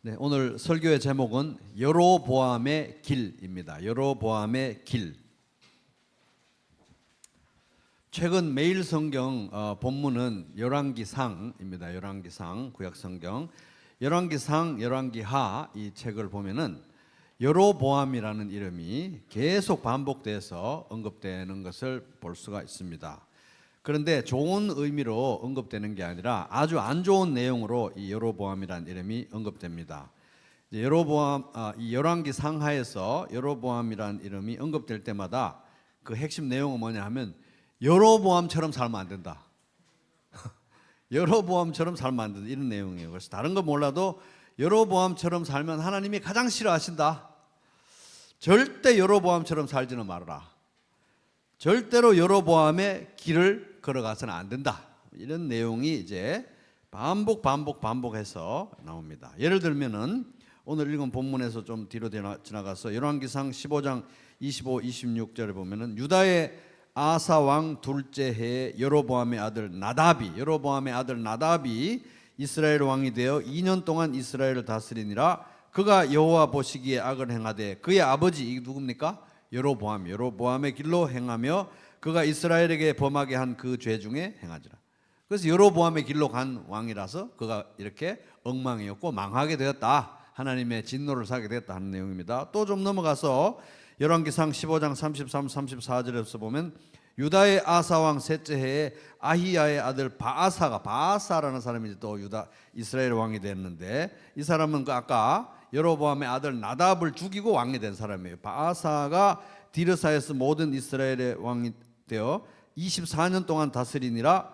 네, 오늘 설교의 제목은 여로보암의 길입니다. 여로보암의 길. 최근 매일 성경 본문은 열왕기상입니다. 열왕기상 구약성경 열왕기상, 열왕기하 이 책을 보면은 여로보암이라는 이름이 계속 반복돼서 언급되는 것을 볼 수가 있습니다. 그런데 좋은 의미로 언급되는 게 아니라 아주 안 좋은 내용으로 이 여로보암이라는 이름이 언급됩니다. 이 열왕기 상하에서 여로보암이라는 이름이 언급될 때마다 그 핵심 내용은 뭐냐 하면 여로보암처럼 살면 안 된다. 여로보암처럼 살면 안 된다. 이런 내용이에요. 그래서 다른 거 몰라도 여로보암처럼 살면 하나님이 가장 싫어하신다. 절대 여로보암처럼 살지는 말아라. 절대로 여로보암의 길을 걸어가서는 안 된다. 이런 내용이 이제 반복해서 나옵니다. 예를 들면은 오늘 읽은 본문에서 좀 뒤로 지나가서 열왕기상 15장 25, 26절에 보면은 유다의 아사 왕 둘째 해에 여로보암의 아들 나답이 이스라엘 왕이 되어 2년 동안 이스라엘을 다스리니라. 그가 여호와 보시기에 악을 행하되 그의 아버지 이 누굽니까? 여로보암의 길로 행하며 그가 이스라엘에게 범하게 한 그 죄 중에 행하지라. 그래서 여로보암의 길로 간 왕이라서 그가 이렇게 엉망이었고 망하게 되었다. 하나님의 진노를 사게 되었다 하는 내용입니다. 또 좀 넘어가서 열왕기상 15장 33, 34절에서 보면 유다의 아사 왕 셋째 해에 아히야의 아들 바아사라는 사람이 또 이스라엘 왕이 됐는데 이 사람은 그 아까 여로보암의 아들 나답을 죽이고 왕이 된 사람이에요. 바아사가 디르사에서 모든 이스라엘의 왕이 되어 24년 동안 다스리니라.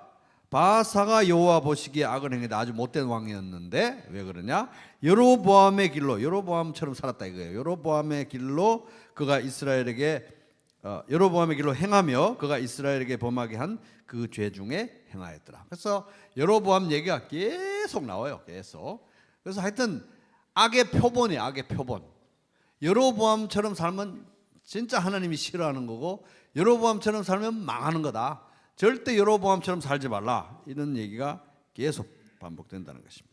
바아사가 여호와 보시기에 악을 행하되 아주 못된 왕이었는데 왜 그러냐? 여로보암의 길로 여로보암처럼 살았다 이거예요. 여로보암의 길로 행하며 그가 이스라엘에게 범하게 한 그 죄 중에 행하였더라. 그래서 여로보암 얘기가 계속 나와요. 계속. 그래서 하여튼 악의 표본이에요. 악의 표본. 여로보암처럼 살면 진짜 하나님이 싫어하는 거고 여로보암처럼 살면 망하는 거다. 절대 여로보암처럼 살지 말라. 이런 얘기가 계속 반복된다는 것입니다.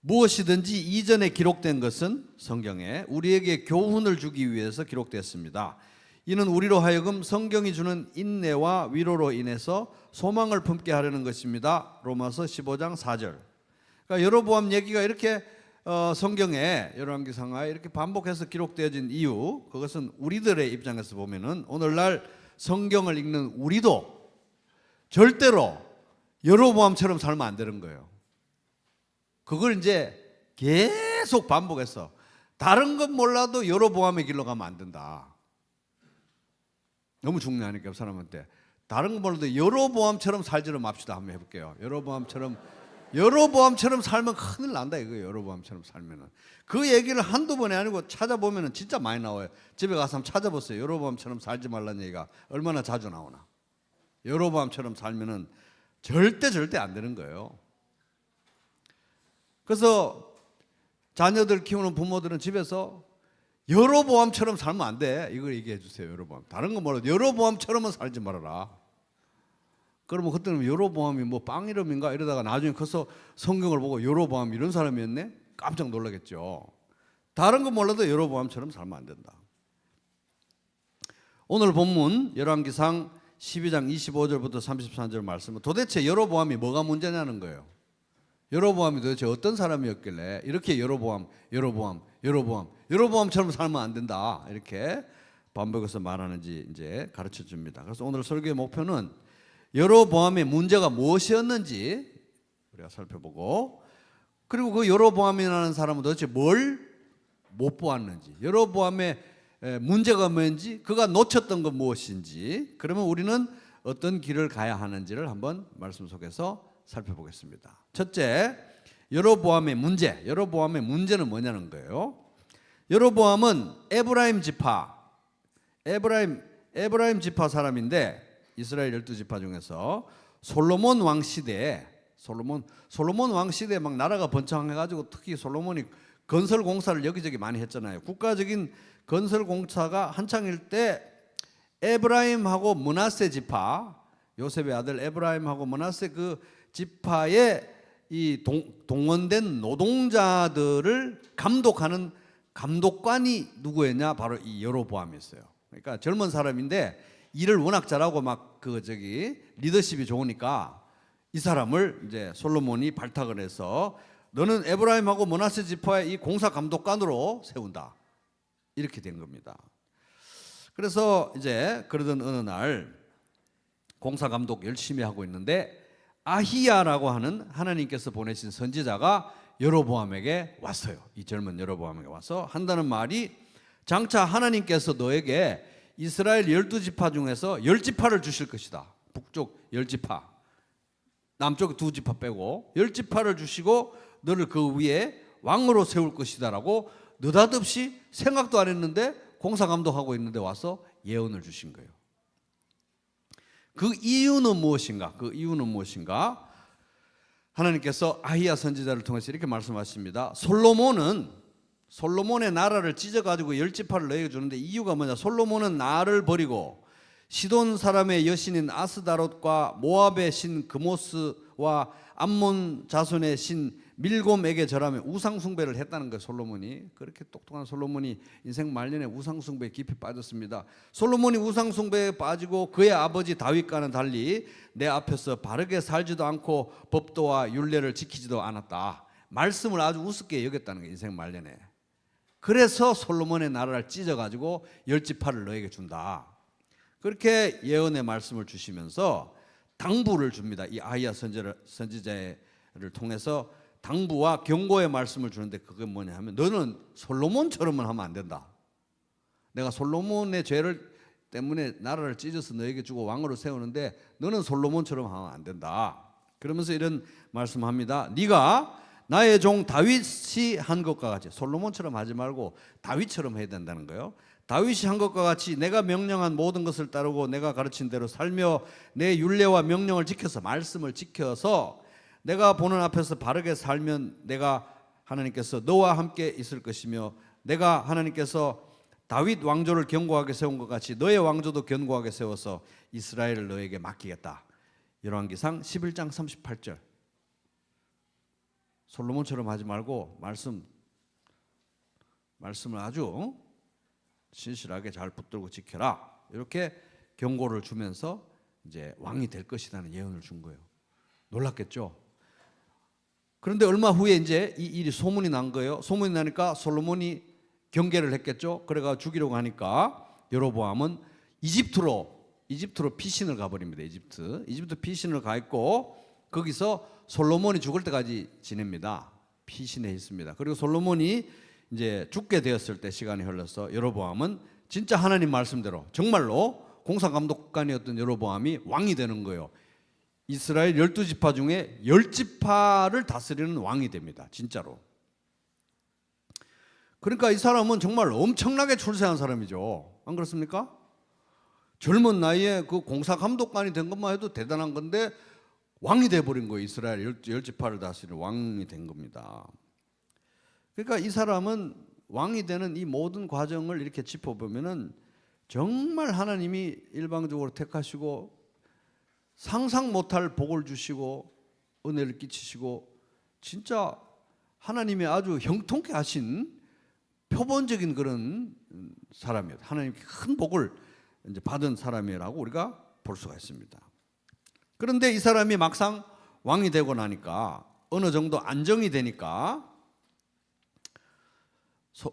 무엇이든지 이전에 기록된 것은 성경에 우리에게 교훈을 주기 위해서 기록됐습니다. 이는 우리로 하여금 성경이 주는 인내와 위로로 인해서 소망을 품게 하려는 것입니다. 로마서 15장 4절. 그러니까 여로보암 얘기가 이렇게 성경에 열왕기상하에 이렇게 반복해서 기록되어진 이유, 그것은 우리들의 입장에서 보면은 오늘날 성경을 읽는 우리도 절대로 여로보암처럼 살면 안 되는 거예요. 그걸 이제 계속 반복해서 다른 건 몰라도 여로보암의 길로 가면 안 된다. 너무 중요하니까 사람한테 다른 건 몰라도 여로보암처럼 살지를 맙시다. 한번 해볼게요. 여로보암처럼 살면 큰일 난다 이거예요. 여로보암처럼 살면은 그 얘기를 한두 번이 아니고 찾아보면은 진짜 많이 나와요. 집에 가서 한번 찾아보세요. 여로보암처럼 살지 말라는 얘기가 얼마나 자주 나오나. 여로보암처럼 살면은 절대 안 되는 거예요. 그래서 자녀들 키우는 부모들은 집에서 여로보암처럼 살면 안 돼. 이걸 얘기해 주세요. 여로보암. 다른 건 몰라도 여로보암처럼은 살지 말아라. 그러면 그때는 여로보암이 뭐 빵 이름인가 이러다가 나중에 커서 성경을 보고 여로보암 이런 사람이었네? 깜짝 놀라겠죠. 다른 건 몰라도 여로보암처럼 살면 안 된다. 오늘 본문 열왕기상 12장 25절부터 33절 말씀은 도대체 여로보암이 뭐가 문제냐는 거예요. 여로보암이 도대체 어떤 사람이었길래 이렇게 여로보암처럼 살면 안 된다 이렇게 반복해서 말하는지 이제 가르쳐 줍니다. 그래서 오늘 설교의 목표는 여로보암의 문제가 무엇이었는지 우리가 살펴보고, 그리고 그 여로보암이라는 사람은 도대체 뭘 못 보았는지, 여로보암의 문제가 뭔지, 그가 놓쳤던 건 무엇인지, 그러면 우리는 어떤 길을 가야 하는지를 한번 말씀 속에서 살펴보겠습니다. 첫째, 여로보암의 문제는 뭐냐는 거예요. 여로보암은 에브라임 지파 사람인데 이스라엘 12지파 중에서 솔로몬 왕 시대에 막 나라가 번창해가지고 특히 솔로몬이 건설 공사를 여기저기 많이 했잖아요. 국가적인 건설 공사가 한창일 때 에브라임하고 므낫세 지파, 요셉의 아들 에브라임하고 므낫세 그 지파의 이 동원된 노동자들을 감독하는 감독관이 누구였냐? 바로 이 여로보암이었어요. 그러니까 젊은 사람인데 일을 워낙 잘하고 막 리더십이 좋으니까 이 사람을 이제 솔로몬이 발탁을 해서 너는 에브라임하고 므낫세 지파의 이 공사 감독관으로 세운다. 이렇게 된 겁니다. 그래서 이제 그러던 어느 날 공사 감독 열심히 하고 있는데 아히야라고 하는 하나님께서 보내신 선지자가 여로보암에게 왔어요. 이 젊은 여로보암에게 와서 한다는 말이 장차 하나님께서 너에게 이스라엘 12지파 중에서 10지파를 주실 것이다. 북쪽 10지파, 남쪽 2지파 빼고 10지파를 주시고 너를 그 위에 왕으로 세울 것이다 라고 느닷없이 생각도 안 했는데 공사감독하고 있는데 와서 예언을 주신 거예요. 그 이유는 무엇인가? 그 이유는 무엇인가? 하나님께서 아히야 선지자를 통해서 이렇게 말씀하십니다. 솔로몬의 나라를 찢어가지고 10지파를 너에게 주는데 이유가 뭐냐? 솔로몬은 나를 버리고 시돈 사람의 여신인 아스다롯과 모압의 신 그모스와 암몬 자손의 신 밀곰에게 절하며 우상 숭배를 했다는 거예요. 솔로몬이. 그렇게 똑똑한 솔로몬이 인생 말년에 우상 숭배에 깊이 빠졌습니다. 솔로몬이 우상 숭배에 빠지고 그의 아버지 다윗과는 달리 내 앞에서 바르게 살지도 않고 법도와 율례를 지키지도 않았다. 말씀을 아주 우습게 여겼다는 거예요. 인생 말년에. 그래서 솔로몬의 나라를 찢어가지고 10지파를 너에게 준다. 그렇게 예언의 말씀을 주시면서 당부를 줍니다. 이 아히야 선지자를 통해서 당부와 경고의 말씀을 주는데 그게 뭐냐 하면 너는 솔로몬처럼은 하면 안 된다. 내가 솔로몬의 죄를 때문에 나라를 찢어서 너에게 주고 왕으로 세우는데 너는 솔로몬처럼 하면 안 된다. 그러면서 이런 말씀합니다. 네가 나의 종 다윗이 한 것과 같이 솔로몬처럼 하지 말고 다윗처럼 해야 된다는 거예요. 다윗이 한 것과 같이 내가 명령한 모든 것을 따르고 내가 가르친 대로 살며 내 율례와 명령을 지켜서 말씀을 지켜서 내가 보는 앞에서 바르게 살면 내가 하나님께서 너와 함께 있을 것이며 내가 하나님께서 다윗 왕조를 견고하게 세운 것 같이 너의 왕조도 견고하게 세워서 이스라엘을 너에게 맡기겠다. 열왕기상 11장 38절. 솔로몬처럼 하지 말고 말씀을 아주 신실하게 잘 붙들고 지켜라. 이렇게 경고를 주면서 이제 왕이 될 것이라는 예언을 준 거예요. 놀랐겠죠? 그런데 얼마 후에 이제 이 일이 소문이 난 거예요. 소문이 나니까 솔로몬이 경계를 했겠죠. 그래가 죽이려고 하니까 여로보암은 이집트로 피신을 가버립니다. 이집트 피신을 가 있고 거기서 솔로몬이 죽을 때까지 지냅니다. 피신해 있습니다. 그리고 솔로몬이 이제 죽게 되었을 때 시간이 흘러서 여로보암은 진짜 하나님 말씀대로 정말로 공사감독관이었던 여로보암이 왕이 되는 거예요. 이스라엘 12지파 중에 10지파를 다스리는 왕이 됩니다. 진짜로. 그러니까 이 사람은 정말 엄청나게 출세한 사람이죠. 안 그렇습니까? 젊은 나이에 그 공사감독관이 된 것만 해도 대단한 건데 왕이 돼버린 거예요. 이스라엘 10지파를 다스리는 왕이 된 겁니다. 그러니까 이 사람은 왕이 되는 이 모든 과정을 이렇게 짚어보면은 정말 하나님이 일방적으로 택하시고 상상 못할 복을 주시고 은혜를 끼치시고 진짜 하나님이 아주 형통케 하신 표본적인 그런 사람이에요. 하나님께 큰 복을 이제 받은 사람이라고 우리가 볼 수가 있습니다. 그런데 이 사람이 막상 왕이 되고 나니까 어느 정도 안정이 되니까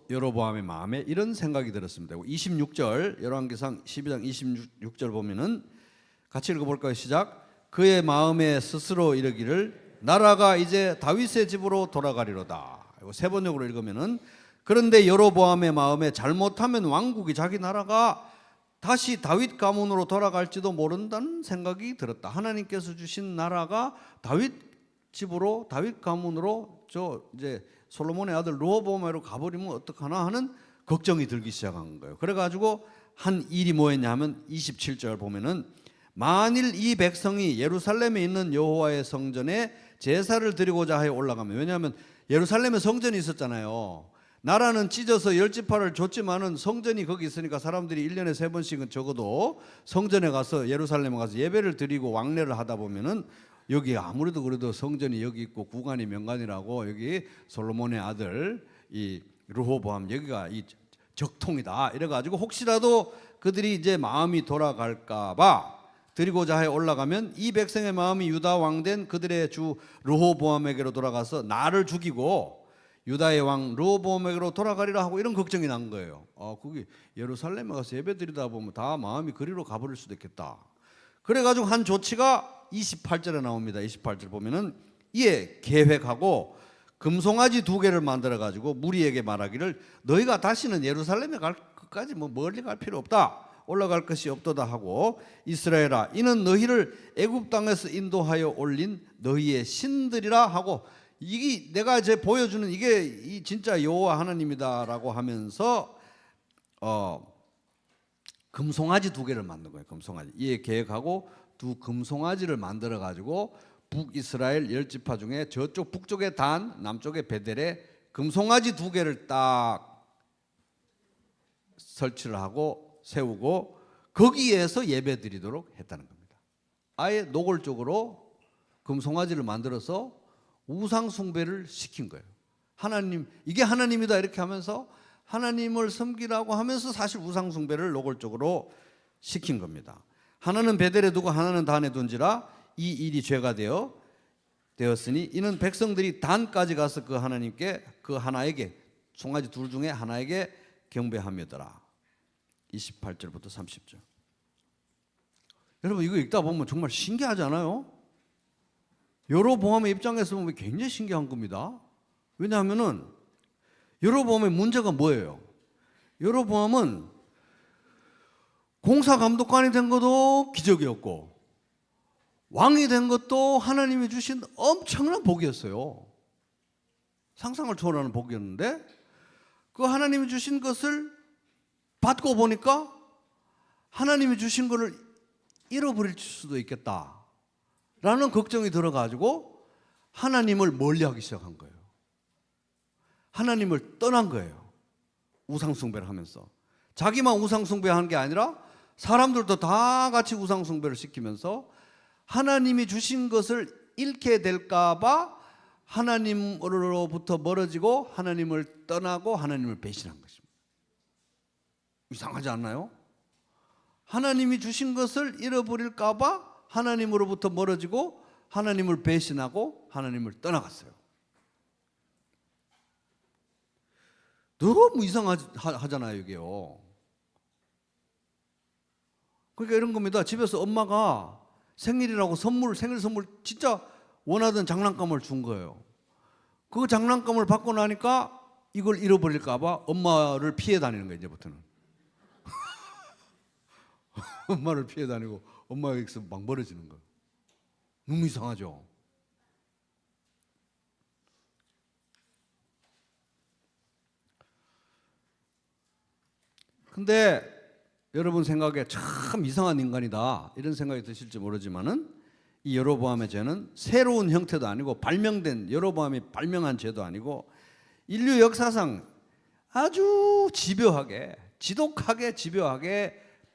여로보암의 마음에 이런 생각이 들었습니다. 26절 열왕기상 12장 26절 보면은 같이 읽어볼까요? 시작. 그의 마음에 스스로 이르기를 나라가 이제 다윗의 집으로 돌아가리로다. 이거 세 번역으로 읽으면은 그런데 여로보암의 마음에 잘못하면 왕국이 자기 나라가 다시 다윗 가문으로 돌아갈지도 모른다는 생각이 들었다. 하나님께서 주신 나라가 다윗 집으로 다윗 가문으로 이제 솔로몬의 아들 르호보암으로 가버리면 어떡하나 하는 걱정이 들기 시작한 거예요. 그래가지고 한 일이 뭐였냐면 27절 보면은 만일 이 백성이 예루살렘에 있는 여호와의 성전에 제사를 드리고자 하여 올라가면, 왜냐하면 예루살렘에 성전이 있었잖아요. 나라는 찢어서 10지파를 줬지만은 성전이 거기 있으니까 사람들이 1년에 3번씩은 적어도 성전에 가서 예루살렘에 가서 예배를 드리고 왕래를 하다 보면은 여기 아무래도 그래도 성전이 여기 있고 구간이 명간이라고 여기 솔로몬의 아들 이 르호보암 여기가 이 적통이다 이래가지고 혹시라도 그들이 이제 마음이 돌아갈까봐 드리고자 해 올라가면 이 백성의 마음이 유다 왕된 그들의 주 르호보암에게로 돌아가서 나를 죽이고 유다의 왕 르호보암에게로 돌아가리라 하고 이런 걱정이 난 거예요. 거기 예루살렘에 가서 예배드리다 보면 다 마음이 그리로 가버릴 수도 있겠다. 그래가지고 한 조치가 28절에 나옵니다. 28절 보면은 이에 계획하고 금송아지 2개를 만들어 가지고 무리에게 말하기를 너희가 다시는 예루살렘에 갈 끝까지 뭐 멀리 갈 필요 없다. 올라갈 것이 없도다 하고 이스라엘아 이는 너희를 애굽 땅에서 인도하여 올린 너희의 신들이라 하고 이게 내가 이제 보여주는 이게 이 진짜 여호와 하나님이다라고 하면서 금송아지 2개를 만든 거예요. 금송아지. 이에 계획하고 2 금송아지를 만들어 가지고 북이스라엘 10지파 중에 저쪽 북쪽에 단 남쪽에 베델에 금송아지 2개를 딱 설치를 하고 세우고 거기에서 예배 드리도록 했다는 겁니다. 아예 노골적으로 금송아지를 만들어서 우상 숭배를 시킨 거예요. 하나님 이게 하나님이다 이렇게 하면서 하나님을 섬기라고 하면서 사실 우상 숭배를 노골적으로 시킨 겁니다. 하나는 베델에 두고 하나는 단에 둔지라 이 일이 죄가 되었으니 이는 백성들이 단까지 가서 그 하나님께 그 하나에게 송아지 2 중에 하나에게 경배하며더라. 28절부터 30절. 여러분 이거 읽다 보면 정말 신기하지 않아요? 여로보암의 입장에서 보면 굉장히 신기한 겁니다. 왜냐하면은 여로보암의 문제가 뭐예요? 여로보암은 공사감독관이 된 것도 기적이었고 왕이 된 것도 하나님이 주신 엄청난 복이었어요. 상상을 초월하는 복이었는데 그 하나님이 주신 것을 받고 보니까 하나님이 주신 것을 잃어버릴 수도 있겠다라는 걱정이 들어가지고 하나님을 멀리하기 시작한 거예요. 하나님을 떠난 거예요. 우상숭배를 하면서 자기만 우상숭배하는 게 아니라 사람들도 다 같이 우상숭배를 시키면서 하나님이 주신 것을 잃게 될까 봐 하나님으로부터 멀어지고 하나님을 떠나고 하나님을 배신한 것입니다. 이상하지 않나요? 하나님이 주신 것을 잃어버릴까 봐 하나님으로부터 멀어지고 하나님을 배신하고 하나님을 떠나갔어요. 너무 이상하잖아요 이게요. 그러니까 이런 겁니다. 집에서 엄마가 생일이라고 생일 선물 진짜 원하던 장난감을 준 거예요. 그 장난감을 받고 나니까 이걸 잃어버릴까 봐 엄마를 피해 다니는 거예요. 이제부터는. 엄마를 피해 다니고 엄마에게서 막 멀어지는 거예요. 너무 이상하죠. 근데 여러분 생각에 참 이상한 인간이다 이런 생각이 드실지 모르지만은 이 여로보암의 죄는 새로운 형태도 아니고 여로보암이 발명한 죄도 아니고 인류 역사상 아주 지독하게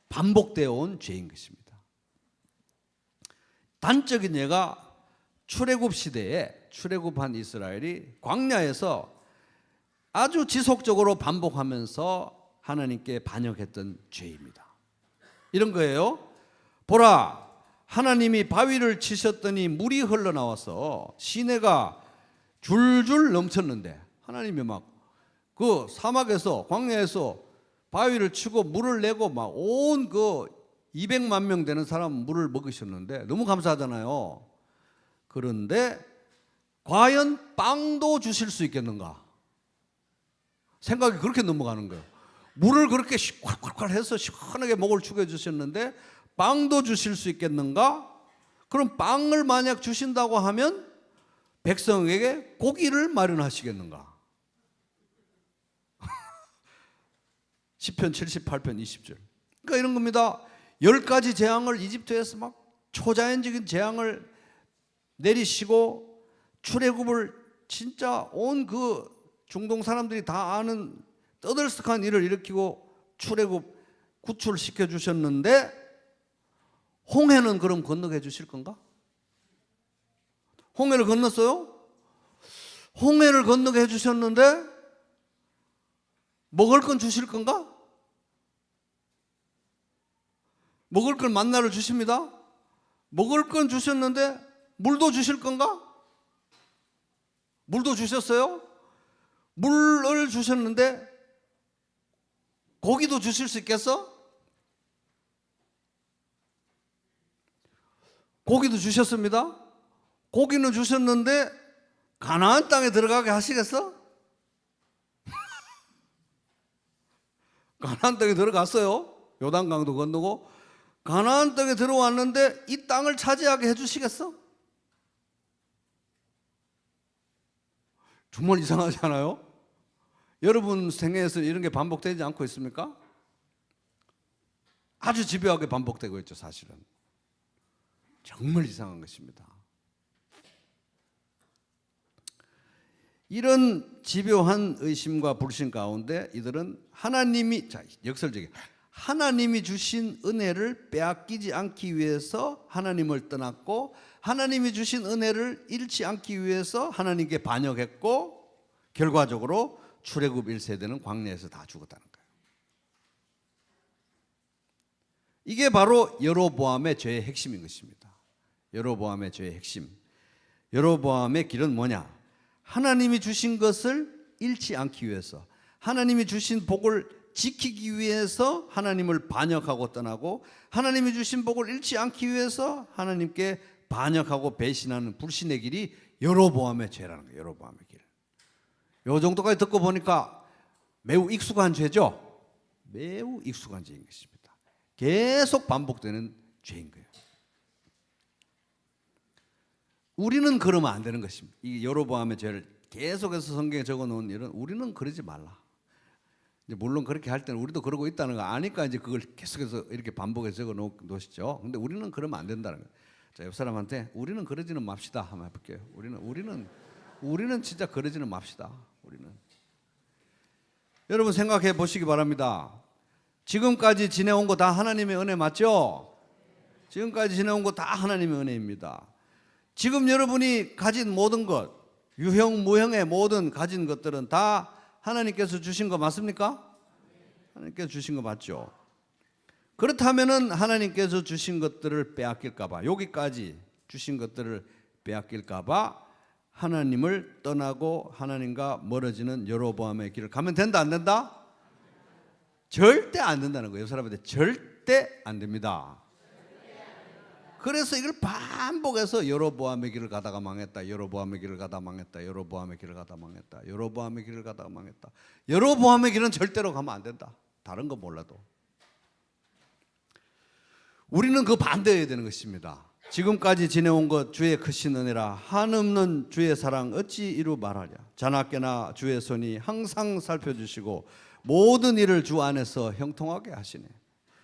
반복되어 온 죄인 것입니다. 단적인 예가 출애굽 시대에 출애굽한 이스라엘이 광야에서 아주 지속적으로 반복하면서 하나님께 반역했던 죄입니다. 이런 거예요. 보라, 하나님이 바위를 치셨더니 물이 흘러나와서 시내가 줄줄 넘쳤는데 하나님이 막 그 사막에서 광야에서 바위를 치고 물을 내고 막 온 그 200만 명 되는 사람 물을 먹으셨는데 너무 감사하잖아요. 그런데 과연 빵도 주실 수 있겠는가? 생각이 그렇게 넘어가는 거예요. 물을 그렇게 콸콸콸 해서 시원하게 목을 축여 주셨는데 빵도 주실 수 있겠는가? 그럼 빵을 만약 주신다고 하면 백성에게 고기를 마련하시겠는가? 시편 78편 20절. 그러니까 이런 겁니다. 10가지 재앙을 이집트에서 막 초자연적인 재앙을 내리시고 출애굽을 진짜 온 그 중동 사람들이 다 아는 떠들썩한 일을 일으키고 출애굽 구출시켜 주셨는데 홍해는 그럼 건너게 해 주실 건가? 홍해를 건넜어요? 홍해를 건너게 해주셨는데 먹을 건 주실 건가? 먹을 건 만나를 주십니다. 먹을 건 주셨는데 물도 주실 건가? 물도 주셨어요? 물을 주셨는데 고기도 주실 수 있겠어? 고기도 주셨습니다. 고기는 주셨는데 가나안 땅에 들어가게 하시겠어? 가나안 땅에 들어갔어요. 요단강도 건너고 가나안 땅에 들어왔는데 이 땅을 차지하게 해주시겠어? 정말 이상하지 않아요? 여러분 생애에서 이런 게 반복되지 않고 있습니까? 아주 집요하게 반복되고 있죠, 사실은. 정말 이상한 것입니다. 이런 집요한 의심과 불신 가운데 이들은 하나님이, 자, 역설적이에요. 하나님이 주신 은혜를 빼앗기지 않기 위해서 하나님을 떠났고, 하나님이 주신 은혜를 잃지 않기 위해서 하나님께 반역했고, 결과적으로 출애굽 1세대는 광야에서 다 죽었다는 거예요. 이게 바로 여로보암의 죄의 핵심인 것입니다. 여로보암의 죄의 핵심. 여로보암의 길은 뭐냐? 하나님이 주신 것을 잃지 않기 위해서, 하나님이 주신 복을 지키기 위해서 하나님을 반역하고 떠나고, 하나님이 주신 복을 잃지 않기 위해서 하나님께 반역하고 배신하는 불신의 길이 여로보암의 죄라는 거예요. 여로보암의 길. 요 정도까지 듣고 보니까 매우 익숙한 죄죠. 매우 익숙한 죄인 것입니다. 계속 반복되는 죄인 거예요. 우리는 그러면 안 되는 것입니다. 이 여로보암의 죄를 계속해서 성경에 적어놓은 일은 우리는 그러지 말라. 이제 물론 그렇게 할 때는 우리도 그러고 있다는 거 아니까 이제 그걸 계속해서 이렇게 반복해서 적어놓으시죠. 근데 우리는 그러면 안 된다는 거예요. 자, 옆 사람한테 우리는 그러지는 맙시다 한번 해볼게요. 우리는 진짜 그러지는 맙시다. 우리는. 여러분 생각해 보시기 바랍니다. 지금까지 지내온 거 다 하나님의 은혜 맞죠? 지금까지 지내온 거 다 하나님의 은혜입니다. 지금 여러분이 가진 모든 것, 유형, 무형의 모든 가진 것들은 다 하나님께서 주신 거 맞습니까? 하나님께서 주신 거 맞죠? 그렇다면은 하나님께서 주신 것들을 빼앗길까봐, 여기까지 주신 것들을 빼앗길까봐 하나님을 떠나고 하나님과 멀어지는 여로보암의 길을 가면 된다, 안 된다? 절대 안 된다는 거예요. 사람한테 절대 안 됩니다. 그래서 이걸 반복해서 여로보암의 길을 가다가 망했다, 여로보암의 길을 가다가 망했다, 여로보암의 길을 가다가 망했다, 여로보암의 길을 가다가 망했다. 여로보암의 길은 절대로 가면 안 된다. 다른 거 몰라도. 우리는 그 반대해야 되는 것입니다. 지금까지 지내온 것 주의 크신 은혜라, 한없는 주의 사랑 어찌 이루 말하랴. 자나깨나 주의 손이 항상 살펴주시고 모든 일을 주 안에서 형통하게 하시네.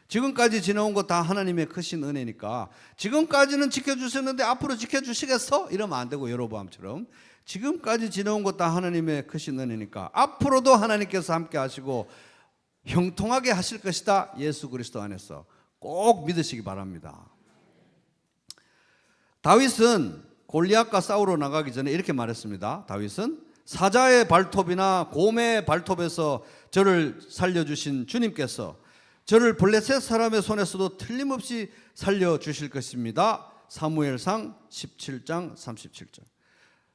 지금까지 지내온 것 다 하나님의 크신 은혜니까 지금까지는 지켜주셨는데 앞으로 지켜주시겠어? 이러면 안 되고, 여로보암처럼 지금까지 지내온 것 다 하나님의 크신 은혜니까 앞으로도 하나님께서 함께 하시고 형통하게 하실 것이다. 예수 그리스도 안에서 꼭 믿으시기 바랍니다. 다윗은 골리앗과 싸우러 나가기 전에 이렇게 말했습니다. 다윗은 사자의 발톱이나 곰의 발톱에서 저를 살려주신 주님께서 저를 블레셋 사람의 손에서도 틀림없이 살려주실 것입니다. 사무엘상 17장 37절.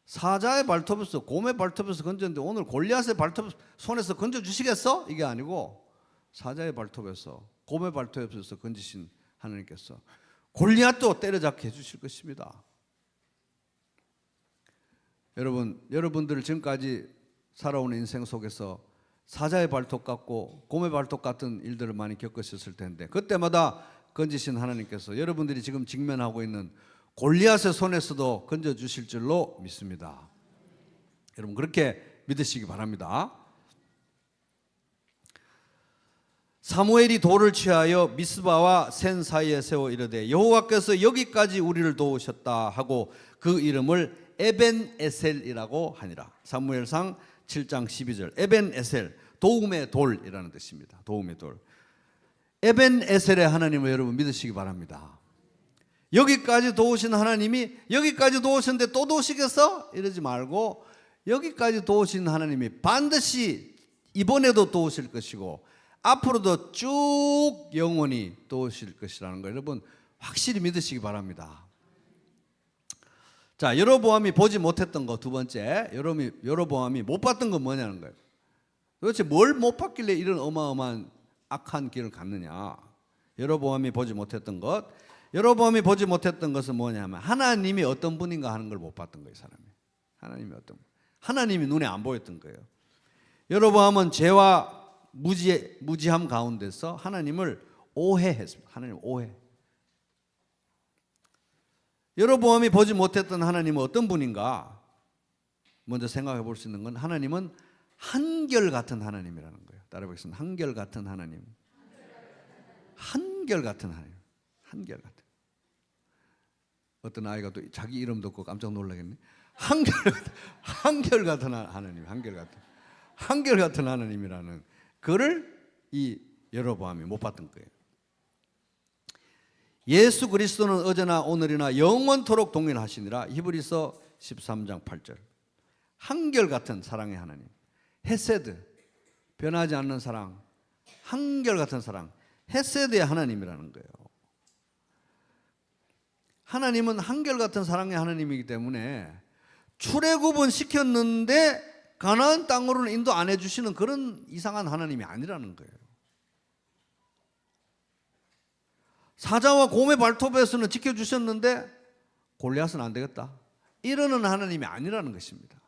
사자의 발톱에서, 곰의 발톱에서 건졌는데 오늘 골리앗의 발톱 손에서 건져주시겠어? 이게 아니고 사자의 발톱에서, 곰의 발톱에서 건지신 하나님께서 골리앗도 때려잡게 해주실 것입니다. 여러분들 지금까지 살아온 인생 속에서 사자의 발톱 같고 곰의 발톱 같은 일들을 많이 겪으셨을 텐데, 그때마다 건지신 하나님께서 여러분들이 지금 직면하고 있는 골리앗의 손에서도 건져주실 줄로 믿습니다. 여러분 그렇게 믿으시기 바랍니다. 사무엘이 돌을 취하여 미스바와 센 사이에 세워 이르되 여호와께서 여기까지 우리를 도우셨다 하고 그 이름을 에벤에셀이라고 하니라. 사무엘상 7장 12절. 에벤에셀, 도움의 돌이라는 뜻입니다. 도움의 돌. 에벤에셀의 하나님을 여러분 믿으시기 바랍니다. 여기까지 도우신 하나님이 여기까지 도우셨는데 또 도우시겠어? 이러지 말고 여기까지 도우신 하나님이 반드시 이번에도 도우실 것이고 앞으로도 쭉 영원히 도우실 것이라는 거 여러분 확실히 믿으시기 바랍니다. 자, 여로보암이 보지 못했던 거 두 번째, 여로보암이 못 봤던 건 뭐냐는 거예요. 도대체 뭘 못 봤길래 이런 어마어마한 악한 길을 갔느냐. 여로보암이 보지 못했던 것, 여로보암이 보지 못했던 것은 뭐냐면 하나님이 어떤 분인가 하는 걸 못 봤던 거예요. 사람이 하나님이 어떤 분, 하나님이 눈에 안 보였던 거예요. 여로보암은 죄와 무지함 가운데서 하나님을 오해했습니다. 하나님 오해. 여로보암이 보지 못했던 하나님은 어떤 분인가? 먼저 생각해 볼 수 있는 건 하나님은 한결같은 하나님이라는 거예요. 따라해보겠습니다. 한결같은 하나님. 한결같은 하나님. 한결같은. 어떤 아이가 또 자기 이름 듣고 깜짝 놀라겠네. 한결같은 하나님. 한결같은 하나님이라는 그를 이 여로보암이 못 봤던 거예요. 예수 그리스도는 어제나 오늘이나 영원토록 동일하시니라. 히브리서 13장 8절. 한결같은 사랑의 하나님. 헤세드, 변하지 않는 사랑, 한결같은 사랑, 헤세드의 하나님이라는 거예요. 하나님은 한결같은 사랑의 하나님이기 때문에 출애굽은 시켰는데 가나안 땅으로는 인도 안 해주시는 그런 이상한 하나님이 아니라는 거예요. 사자와 곰의 발톱에서는 지켜주셨는데 골리앗은 안 되겠다, 이러는 하나님이 아니라는 것입니다.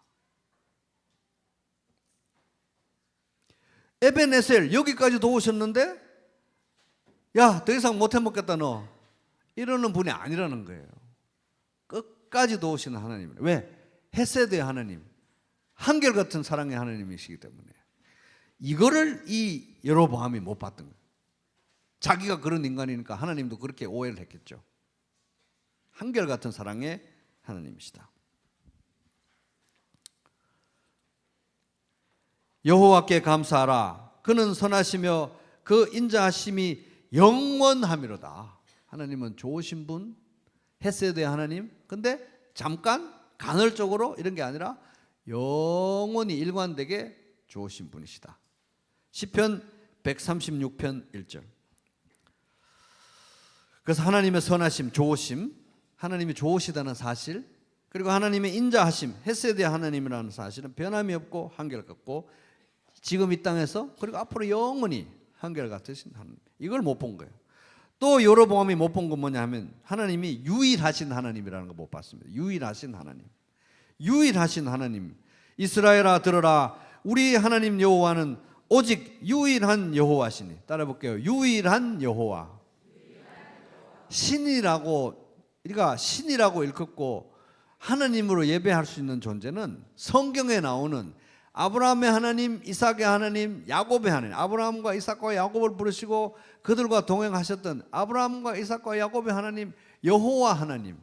에베네셀 여기까지 도우셨는데 야, 더 이상 못 해먹겠다 너, 이러는 분이 아니라는 거예요. 끝까지 도우시는 하나님이에요. 왜? 헤세드의 하나님, 한결같은 사랑의 하나님이시기 때문에 이거를 이 여로보암이 못 봤던 거예요. 자기가 그런 인간이니까 하나님도 그렇게 오해를 했겠죠. 한결같은 사랑의 하나님이시다. 여호와께 감사하라. 그는 선하시며 그 인자하심이 영원하미로다. 하나님은 좋으신 분, 헤세드의 하나님. 근데 잠깐 간헐적으로 이런 게 아니라 영원히 일관되게 좋으신 분이시다. 시편 136편 1절. 그래서 하나님의 선하심, 좋으심, 하나님이 좋으시다는 사실, 그리고 하나님의 인자하심, 헤세드의 하나님이라는 사실은 변함이 없고 한결같고 지금 이 땅에서 그리고 앞으로 영원히 한결같으신 하나님, 이걸 못 본 거예요. 또 여로보암이 못 본 건 뭐냐 하면 하나님이 유일하신 하나님이라는 거 못 봤습니다. 유일하신 하나님, 유일하신 하나님. 이스라엘아 들어라, 우리 하나님 여호와는 오직 유일한 여호와시니. 따라 볼게요. 유일한 여호와. 신이라고, 우리가 신이라고 일컫고 하나님으로 예배할 수 있는 존재는 성경에 나오는 아브라함의 하나님, 이삭의 하나님, 야곱의 하나님. 아브라함과 이삭과 야곱을 부르시고 그들과 동행하셨던 아브라함과 이삭과 야곱의 하나님, 여호와 하나님.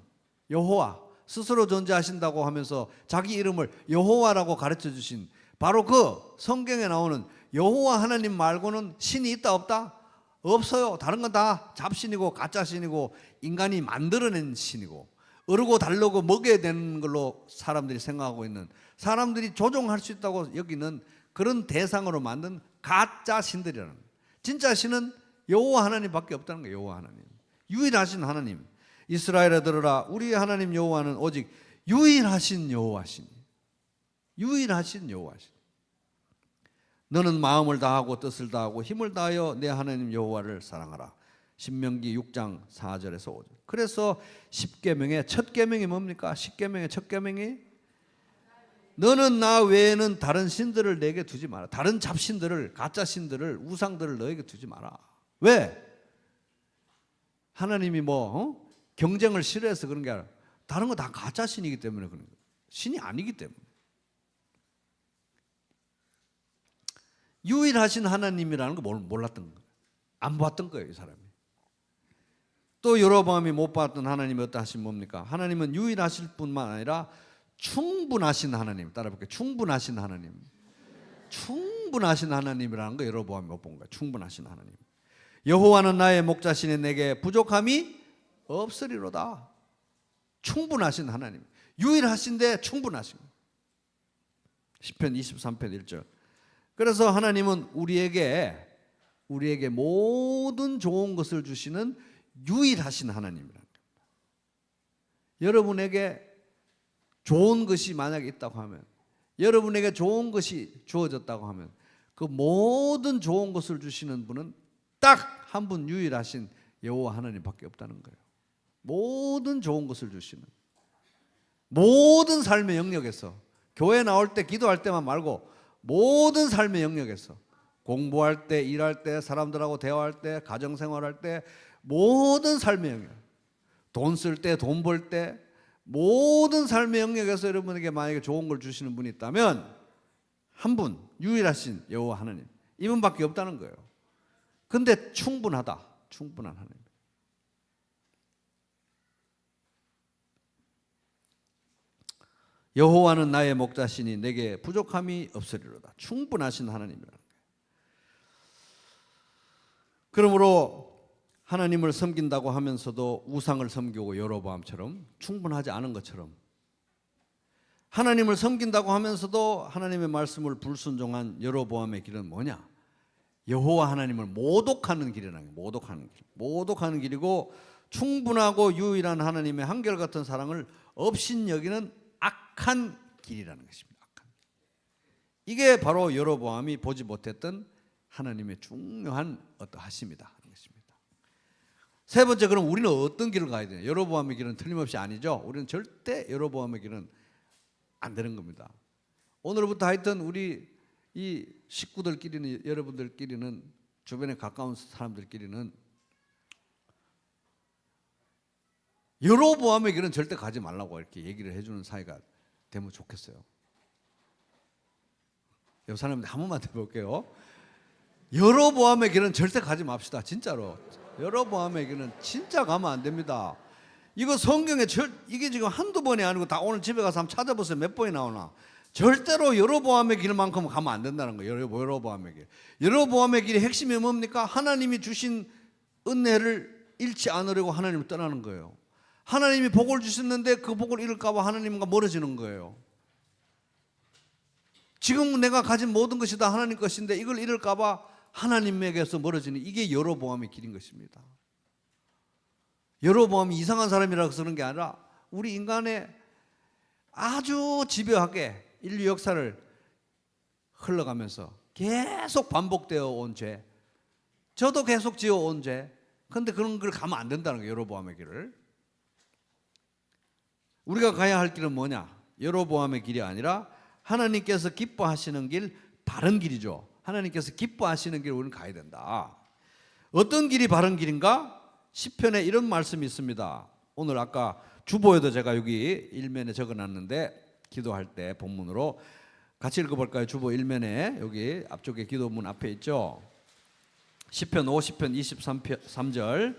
여호와, 스스로 존재하신다고 하면서 자기 이름을 여호와라고 가르쳐 주신 바로 그 성경에 나오는 여호와 하나님 말고는 신이 있다 없다? 없어요. 다른 건 다 잡신이고 가짜신이고 인간이 만들어낸 신이고 어르고 달르고 먹여야 되는 걸로 사람들이 생각하고 있는, 사람들이 조종할 수 있다고 여기는 그런 대상으로 만든 가짜 신들이라는 거예요. 진짜 신은 여호와 하나님밖에 없다는 거예요. 여호와 하나님, 유일하신 하나님. 이스라엘에 들으라, 우리 하나님 여호와는 오직 유일하신 여호와시니. 유일하신 여호와시니. 너는 마음을 다하고 뜻을 다하고 힘을 다하여 내 하나님 여호와를 사랑하라. 신명기 6장 4절에서 5절. 그래서 10계명의 첫 계명이 뭡니까? 10계명의 첫 계명이 너는 나 외에는 다른 신들을 내게 두지 마라. 다른 잡신들을, 가짜 신들을, 우상들을 너에게 두지 마라. 왜? 하나님이 경쟁을 싫어해서 그런 게 아니라 다른 거 다 가짜 신이기 때문에 그런 거예요. 신이 아니기 때문에. 유일하신 하나님이라는 거 몰랐던 거예요. 안 봤던 거예요, 이 사람이. 또 여로보암이 못 봤던 하나님이 어떠하신 뭡니까? 하나님은 유일하실 뿐만 아니라 충분하신 하나님. 따라볼게요. 충분하신 하나님. 충분하신 하나님이라는 거 여로보암이 못 본 거예요. 충분하신 하나님. 여호와는 나의 목자시니 내게 부족함이 없으리로다. 충분하신 하나님, 유일하신데 충분하신 시편 23편 1절. 그래서 하나님은 우리에게 모든 좋은 것을 주시는 유일하신 하나님이라는 겁니다. 여러분에게 좋은 것이 만약에 있다고 하면, 여러분에게 좋은 것이 주어졌다고 하면 그 모든 좋은 것을 주시는 분은 딱 한 분 유일하신 여호와 하나님밖에 없다는 거예요. 모든 좋은 것을 주시는, 모든 삶의 영역에서, 교회 나올 때 기도할 때만 말고 모든 삶의 영역에서, 공부할 때, 일할 때, 사람들하고 대화할 때, 가정생활할 때, 모든 삶의 영역, 돈 쓸 때, 돈 벌 때, 모든 삶의 영역에서 여러분에게 만약에 좋은 걸 주시는 분이 있다면 한 분 유일하신 여호와 하나님, 이분밖에 없다는 거예요. 근데 충분하다, 충분한 하나님. 여호와는 나의 목자시니 내게 부족함이 없으리로다. 충분하신 하나님이라는 거예요. 그러므로 하나님을 섬긴다고 하면서도 우상을 섬기고 여로보암처럼 충분하지 않은 것처럼, 하나님을 섬긴다고 하면서도 하나님의 말씀을 불순종한 여로보암의 길은 뭐냐? 여호와 하나님을 모독하는 길이라는 거예요. 모독하는 길이고, 충분하고 유일한 하나님의 한결같은 사랑을 업신여기는 악한 길이라는 것입니다. 이게 바로 여로보암이 보지 못했던 하나님의 중요한 어떠하심이다 하는 것입니다. 세 번째, 그럼 우리는 어떤 길을 가야 되냐? 여로보암의 길은 틀림없이 아니죠. 우리는 절대 여로보암의 길은 안 되는 겁니다. 오늘부터 하여튼 우리 이 식구들끼리는, 여러분들끼리는, 주변에 가까운 사람들끼리는 여로보암의 길은 절대 가지 말라고 이렇게 얘기를 해주는 사이가 되면 좋겠어요. 옆 사람한테 한 번만 해볼게요. 여로보암의 길은 절대 가지 맙시다. 진짜로. 여로보암의 길은 진짜 가면 안 됩니다. 이거 성경에 이게 지금 한두 번이 아니고 다 오늘 집에 가서 한번 찾아보세요. 몇 번이 나오나. 절대로 여로보암의 길만큼 가면 안 된다는 거예요. 여로보암의 길. 여로보암의 길의 핵심이 뭡니까? 하나님이 주신 은혜를 잃지 않으려고 하나님을 떠나는 거예요. 하나님이 복을 주셨는데 그 복을 잃을까 봐 하나님과 멀어지는 거예요. 지금 내가 가진 모든 것이 다 하나님 것인데 이걸 잃을까 봐 하나님에게서 멀어지는, 이게 여로보암의 길인 것입니다. 여로보암이 이상한 사람이라고 쓰는 게 아니라 우리 인간의 아주 집요하게 인류 역사를 흘러가면서 계속 반복되어 온 죄, 저도 계속 지어온 죄, 그런데 그런 걸 가면 안 된다는 거예요. 여로보암의 길을. 우리가 가야 할 길은 뭐냐? 여로보암의 길이 아니라 하나님께서 기뻐하시는 길, 바른 길이죠. 하나님께서 기뻐하시는 길을 우리는 가야 된다. 어떤 길이 바른 길인가? 시편에 이런 말씀이 있습니다. 오늘 아까 주보에도 제가 여기 일면에 적어놨는데, 기도할 때 본문으로 같이 읽어볼까요? 주보 일면에 여기 앞쪽에 기도문 앞에 있죠. 시편 50편 23절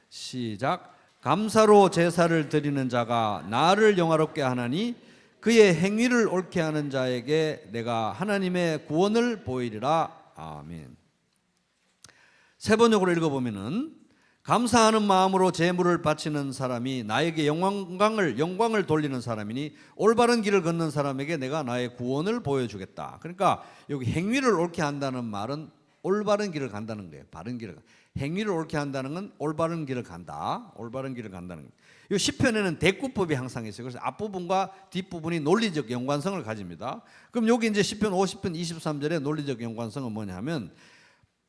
시작. 감사로 제사를 드리는 자가 나를 영화롭게 하나니 그의 행위를 옳게 하는 자에게 내가 하나님의 구원을 보이리라. 아멘. 세 번역으로 읽어보면은, 감사하는 마음으로 제물을 바치는 사람이 나에게 영광을 돌리는 사람이니 올바른 길을 걷는 사람에게 내가 나의 구원을 보여주겠다. 그러니까 여기 행위를 옳게 한다는 말은 올바른 길을 간다는 거예요. 바른 길을. 행위를 옳게 한다는 건 올바른 길을 간다. 올바른 길을 간다는 거예요. 이 시편에는 대꾸법이 항상 있어요. 그래서 앞부분과 뒷부분이 논리적 연관성을 가집니다. 그럼 여기 이제 시편 50편 23절의 논리적 연관성은 뭐냐면,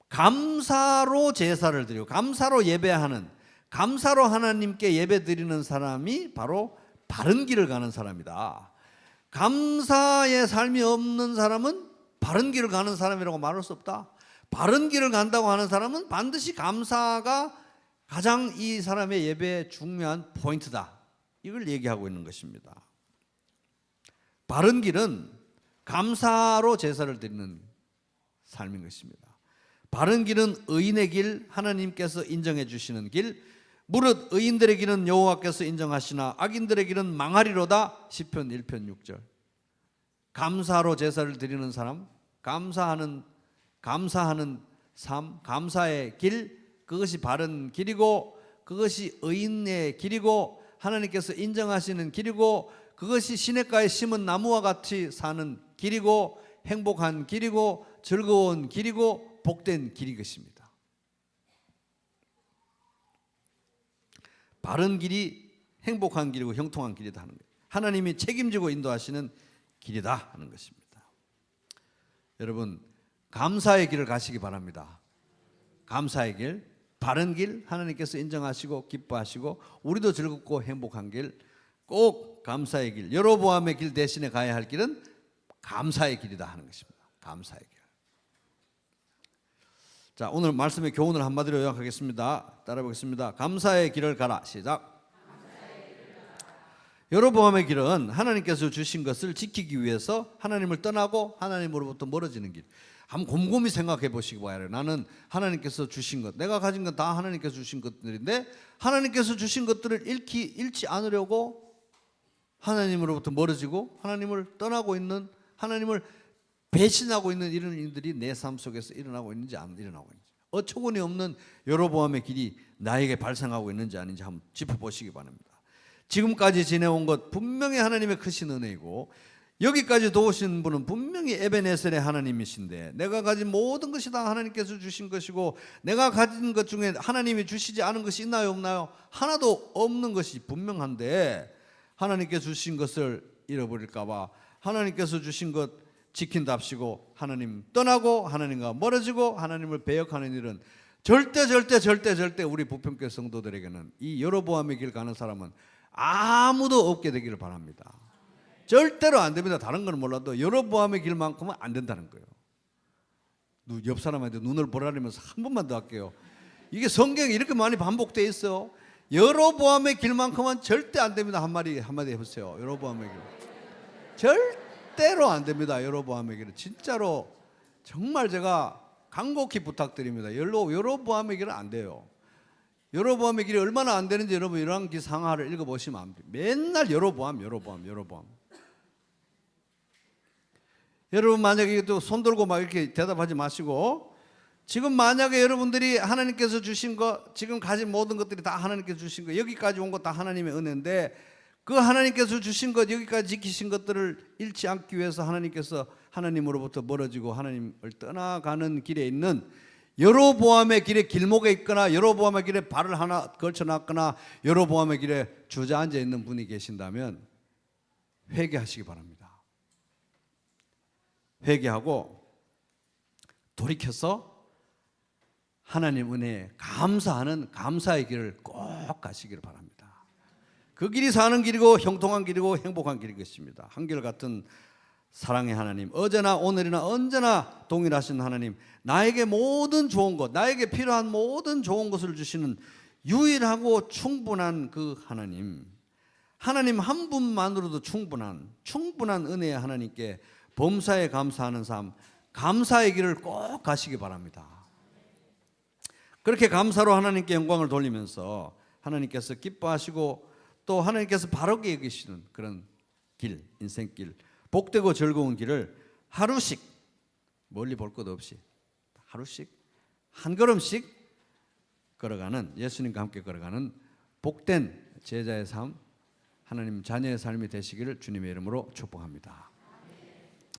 감사로 제사를 드리고 감사로 예배하는, 감사로 하나님께 예배 드리는 사람이 바로 바른 길을 가는 사람이다. 감사의 삶이 없는 사람은 바른 길을 가는 사람이라고 말할 수 없다. 바른 길을 간다고 하는 사람은 반드시 감사가 가장 이 사람의 예배의 중요한 포인트다. 이걸 얘기하고 있는 것입니다. 바른 길은 감사로 제사를 드리는 삶인 것입니다. 바른 길은 의인의 길, 하나님께서 인정해 주시는 길. 무릇 의인들의 길은 여호와께서 인정하시나 악인들의 길은 망하리로다. 시편 1편 6절. 감사로 제사를 드리는 사람, 감사하는 삶, 감사의 길, 그것이 바른 길이고, 그것이 의인의 길이고 하나님께서 인정하시는 길이고 그것이 시냇가에 심은 나무와 같이 사는 길이고 행복한 길이고 즐거운 길이고 복된 길이 것입니다. 바른 길이 행복한 길이고 형통한 길이다 하는 거예요. 하나님이 책임지고 인도하시는 길이다 하는 것입니다. 여러분, 감사의 길을 가시기 바랍니다. 감사의 길, 바른 길, 하나님께서 인정하시고 기뻐하시고 우리도 즐겁고 행복한 길, 꼭 감사의 길, 여로보암의 길 대신에 가야 할 길은 감사의 길이다 하는 것입니다. 감사의 길. 자, 오늘 말씀의 교훈을 한마디로 요약하겠습니다. 따라보겠습니다. 감사의 길을 가라. 시작. 여로보암의 길은 하나님께서 주신 것을 지키기 위해서 하나님을 떠나고 하나님으로부터 멀어지는 길. 한번 곰곰이 생각해 보시기 바라요. 나는 하나님께서 주신 것, 내가 가진 건 다 하나님께서 주신 것들인데 하나님께서 주신 것들을 잃지 않으려고 하나님으로부터 멀어지고 하나님을 떠나고 있는, 하나님을 배신하고 있는 이런 일들이 내 삶 속에서 일어나고 있는지 안 일어나고 있는지, 어처구니 없는 여로보암의 길이 나에게 발생하고 있는지 아닌지 한번 짚어보시기 바랍니다. 지금까지 지내온 것 분명히 하나님의 크신 은혜이고 여기까지 도우신 분은 분명히 에베네셀의 하나님이신데 내가 가진 모든 것이 다 하나님께서 주신 것이고 내가 가진 것 중에 하나님이 주시지 않은 것이 있나요 없나요? 하나도 없는 것이 분명한데 하나님께서 주신 것을 잃어버릴까 봐 하나님께서 주신 것 지킨답시고 하나님 떠나고 하나님과 멀어지고 하나님을 배역하는 일은 절대 우리 부평교회 성도들에게는 이 여로보암의 길 가는 사람은 아무도 없게 되기를 바랍니다. 절대로 안 됩니다. 다른 건 몰라도 여로보암의 길만큼은 안 된다는 거예요. 옆 사람한테 눈을 보라리면서 한 번만 더 할게요. 이게 성경에 이렇게 많이 반복되어 있어요. 여로보암의 길만큼은 절대 안 됩니다. 한마디 해보세요. 여로보암의 길 절대로 안 됩니다. 여로보암의 길은 진짜로 정말 제가 간곡히 부탁드립니다. 여로보암의 길은 안 돼요. 여로보암의 길이 얼마나 안 되는지 여러분 열왕기 상하를 읽어보시면 압니다. 맨날 여로보암. 여러분 만약에 또 손 들고 막 이렇게 대답하지 마시고 지금 만약에 여러분들이 하나님께서 주신 것, 지금 가진 모든 것들이 다 하나님께서 주신 것, 여기까지 온 것 다 하나님의 은혜인데 그 하나님께서 주신 것, 여기까지 지키신 것들을 잃지 않기 위해서 하나님께서 하나님으로부터 멀어지고 하나님을 떠나가는 길에 있는 여로보암의 길에 길목에 있거나 여로보암의 길에 발을 하나 걸쳐놨거나 여로보암의 길에 주저앉아 있는 분이 계신다면 회개하시기 바랍니다. 회개하고 돌이켜서 하나님 은혜에 감사하는 감사의 길을 꼭 가시기를 바랍니다. 그 길이 사는 길이고 형통한 길이고 행복한 길일 것입니다. 한결같은 사랑의 하나님, 어제나 오늘이나 언제나 동일하신 하나님, 나에게 모든 좋은 것, 나에게 필요한 모든 좋은 것을 주시는 유일하고 충분한 그 하나님 한 분만으로도 충분한 은혜의 하나님께 범사에 감사하는 삶, 감사의 길을 꼭 가시기 바랍니다. 그렇게 감사로 하나님께 영광을 돌리면서 하나님께서 기뻐하시고 또 하나님께서 바르게 여기시는 그런 길, 인생길, 복되고 즐거운 길을 하루씩 멀리 볼 것 없이 하루씩 한 걸음씩 걸어가는, 예수님과 함께 걸어가는 복된 제자의 삶, 하나님 자녀의 삶이 되시기를 주님의 이름으로 축복합니다.